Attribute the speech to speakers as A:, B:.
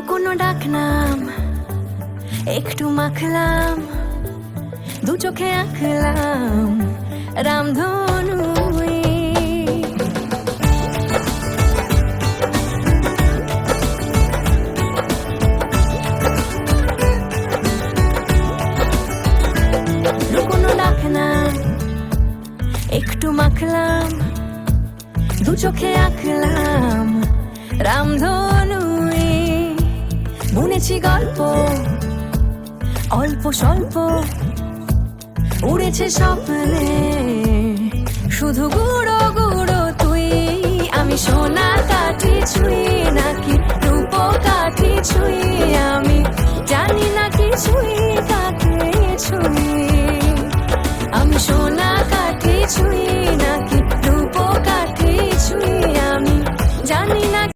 A: লুকোনো ডাকনাম একটু মাখলাম, দু চোখে আঁকলাম রামধনু। লুকোনো ডাকনাম একটু মাখলাম, দু চোখে আঁকলাম রামধনু। বুনেছি গল্প অল্প স্বল্প, উড়েছে স্বপ্নে শুধু গুঁড়ো গুঁড়ো তুই। আমি সোনা